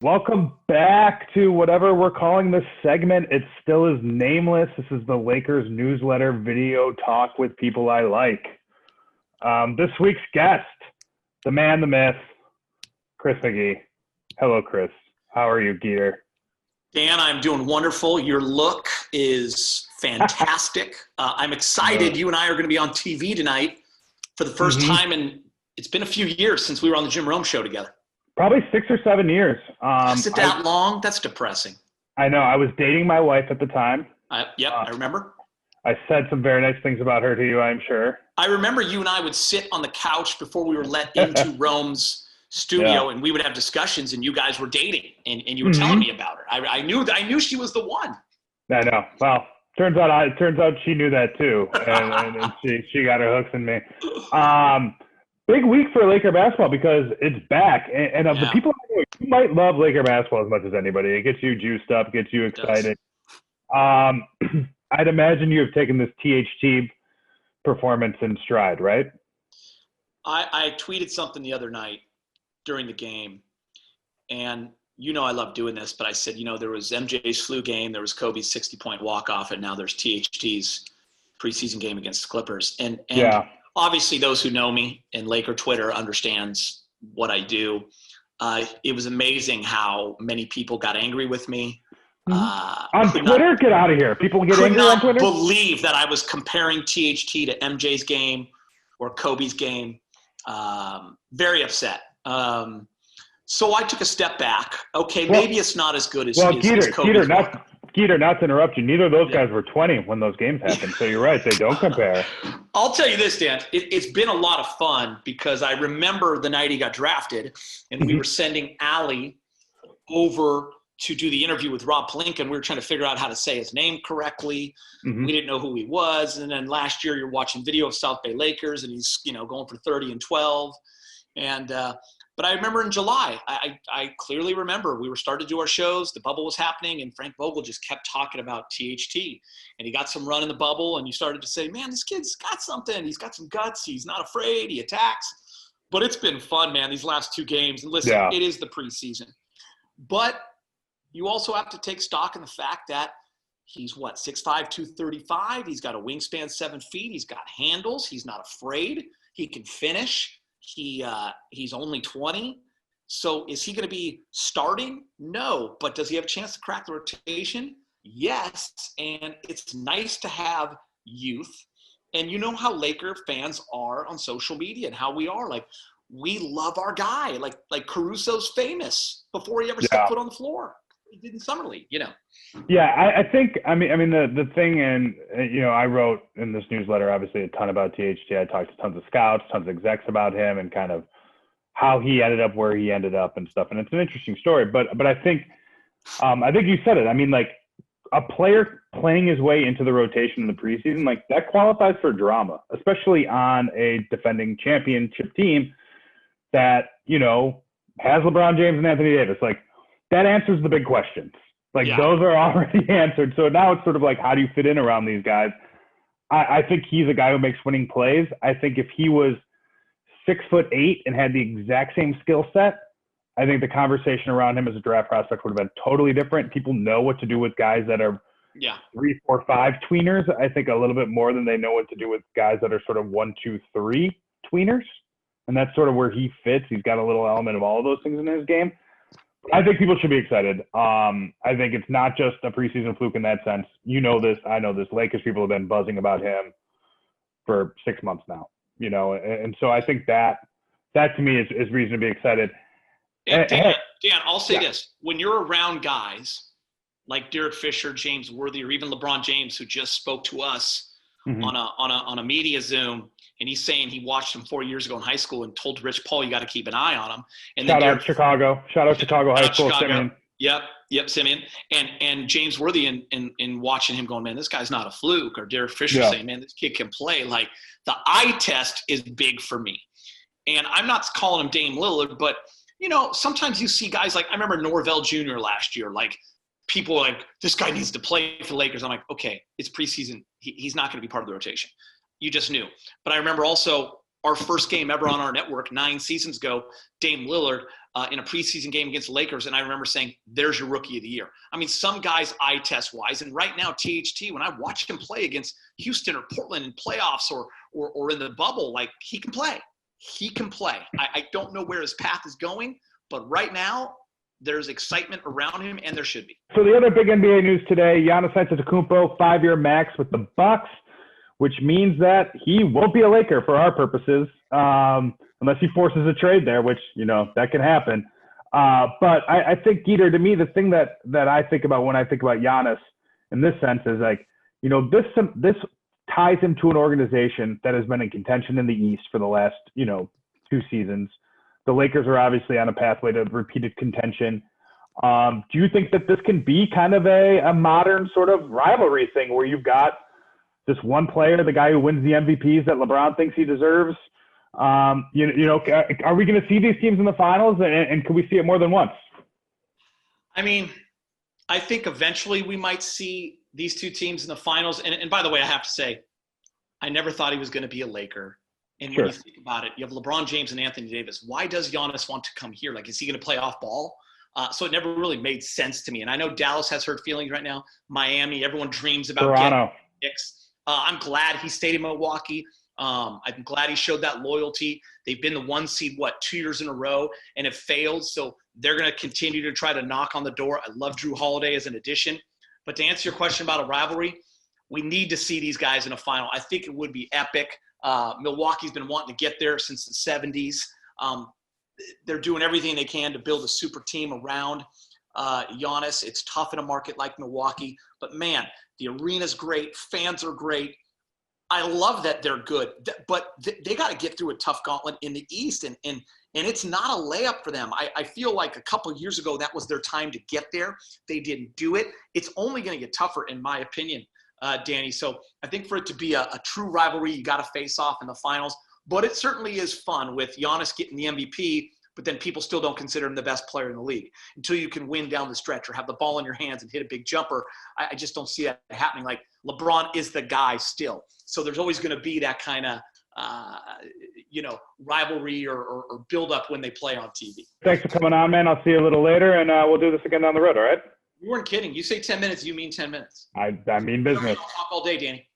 Welcome back to whatever we're calling this segment. It still is nameless. This is the Lakers newsletter video talk with people I like. This week's guest, the man, the myth, Chris McGee. Hello, Chris. How are you, Geeter? Dan, I'm doing wonderful. Your look is fantastic. I'm excited. You and I are going to be on TV tonight for the first time, and it's been a few years since we were on the Jim Rome show together. Probably 6 or 7 years. Is it that long? That's depressing. I know. I was dating my wife at the time. I remember. I said some very nice things about her to you, I'm sure. I remember you and I would sit on the couch before we were let into Rome's studio, and we would have discussions, and you guys were dating, and you were telling me about her. I knew she was the one. I know. Well, turns out she knew that too, and she got her hooks in me. Big week for Laker basketball because it's back, and of the people I know, you might love Laker basketball as much as anybody. It gets you juiced up, gets you excited. I'd imagine you have taken this THT performance in stride, right? I tweeted something the other night during the game, and I love doing this, but I said, there was MJ's flu game, there was Kobe's 60-point walk-off, and now there's THT's preseason game against the Clippers. And obviously those who know me in Laker Twitter understands what I do. It was amazing how many people got angry with me. On Twitter? Get out of here. People get angry on Twitter? I could not believe that I was comparing THT to MJ's game or Kobe's game. Very upset. So I took a step back. Okay, maybe it's not as good as Kobe's. Geeter, not to interrupt you, neither of those guys were 20 when those games happened. So you're right, they don't compare. I'll tell you this, Dan. It's been a lot of fun because I remember the night he got drafted, and we were sending Allie over to do the interview with Rob Pelinka, and we were trying to figure out how to say his name correctly. We didn't know who he was. And then last year you're watching video of South Bay Lakers, and he's going for 30 and 12. And but I remember in July, I clearly remember we were starting to do our shows. The bubble was happening, and Frank Vogel just kept talking about THT. And he got some run in the bubble, and you started to say, man, this kid's got something. He's got some guts. He's not afraid. He attacks. But it's been fun, man, these last 2 games. And listen, it is the preseason. But you also have to take stock in the fact that he's 6'5", 235. He's got a wingspan 7 feet. He's got handles. He's not afraid. He can finish. He's only 20. So is he going to be starting? No. But does he have a chance to crack the rotation? Yes. And it's nice to have youth. And you know how Laker fans are on social media and how we are. Like, we love our guy. Like Caruso's famous before he ever stepped foot on the floor. He did in Summer League, Yeah, I think the thing, and I wrote in this newsletter obviously a ton about THT. I talked to tons of scouts, tons of execs about him, and kind of how he ended up where he ended up and stuff. And it's an interesting story. But I think you said it. I mean, like, a player playing his way into the rotation in the preseason, like, that qualifies for drama, especially on a defending championship team that has LeBron James and Anthony Davis. Like, that answers the big questions. Like, those are already answered. So now it's sort of like, how do you fit in around these guys? I think he's a guy who makes winning plays. I think if he was 6'8" and had the exact same skill set, I think the conversation around him as a draft prospect would have been totally different. People know what to do with guys that are 3, 4, 5 tweeners. I think a little bit more than they know what to do with guys that are sort of 1, 2, 3 tweeners. And that's sort of where he fits. He's got a little element of all of those things in his game. I think people should be excited. I think it's not just a preseason fluke in that sense. You know this. I know this. Lakers people have been buzzing about him for 6 months now, and so I think that to me is reason to be excited. And Dan, I'll say this. When you're around guys like Derek Fisher, James Worthy, or even LeBron James, who just spoke to us on a media Zoom, and he's saying he watched him 4 years ago in high school and told Rich Paul, you got to keep an eye on him. And Shout out Chicago High School, Simeon. Yep, Simeon. And James Worthy in watching him going, man, this guy's not a fluke. Or Derek Fisher saying, man, this kid can play. Like, the eye test is big for me. And I'm not calling him Dame Lillard, but, sometimes you see guys like, I remember Norvell Jr. last year, like, people are like, this guy needs to play for the Lakers. I'm like, okay, it's preseason. He's not going to be part of the rotation. You just knew. But I remember also our first game ever on our network 9 seasons ago, Dame Lillard in a preseason game against the Lakers, and I remember saying, there's your rookie of the year. I mean, some guys eye test wise, and right now THT, when I watch him play against Houston or Portland in playoffs or in the bubble, like, he can play. He can play. I don't know where his path is going, but right now there's excitement around him, and there should be. So the other big NBA news today, Giannis Antetokounmpo, 5-year max with the Bucks, which means that he won't be a Laker for our purposes, unless he forces a trade there, which, that can happen. But I think, Geeter, to me, the thing that I think about when I think about Giannis in this sense is like, this ties him to an organization that has been in contention in the East for the last, 2 seasons. The Lakers are obviously on a pathway to repeated contention. Do you think that this can be kind of a modern sort of rivalry thing where you've got this one player, the guy who wins the MVPs that LeBron thinks he deserves? Are we going to see these teams in the finals, and can we see it more than once? I mean, I think eventually we might see these two teams in the finals. And by the way, I have to say, I never thought he was going to be a Laker. And Sure. When you think about it, you have LeBron James and Anthony Davis. Why does Giannis want to come here? Like, is he going to play off ball? So it never really made sense to me. And I know Dallas has hurt feelings right now. Miami, everyone dreams about Toronto. getting Knicks. I'm glad he stayed in Milwaukee. I'm glad he showed that loyalty. They've been the 1 seed, 2 years in a row, and have failed. So they're going to continue to try to knock on the door. I love Drew Holiday as an addition. But to answer your question about a rivalry, we need to see these guys in a final. I think it would be epic. Milwaukee's been wanting to get there since the 70s. They're doing everything they can to build a super team around Giannis. It's tough in a market like Milwaukee. But, man, the arena's great. Fans are great. I love that they're good. But they got to get through a tough gauntlet in the East. And it's not a layup for them. I feel like a couple of years ago that was their time to get there. They didn't do it. It's only going to get tougher, in my opinion, Danny. So I think for it to be a true rivalry, you got to face off in the finals. But it certainly is fun with Giannis getting the MVP, but then people still don't consider him the best player in the league until you can win down the stretch or have the ball in your hands and hit a big jumper. I just don't see that happening. Like, LeBron is the guy still. So there's always going to be that kind of, rivalry or build up when they play on TV. Thanks for coming on, man. I'll see you a little later, and we'll do this again down the road, all right? You weren't kidding. You say 10 minutes, you mean 10 minutes. I mean business. I'll talk all day, Danny.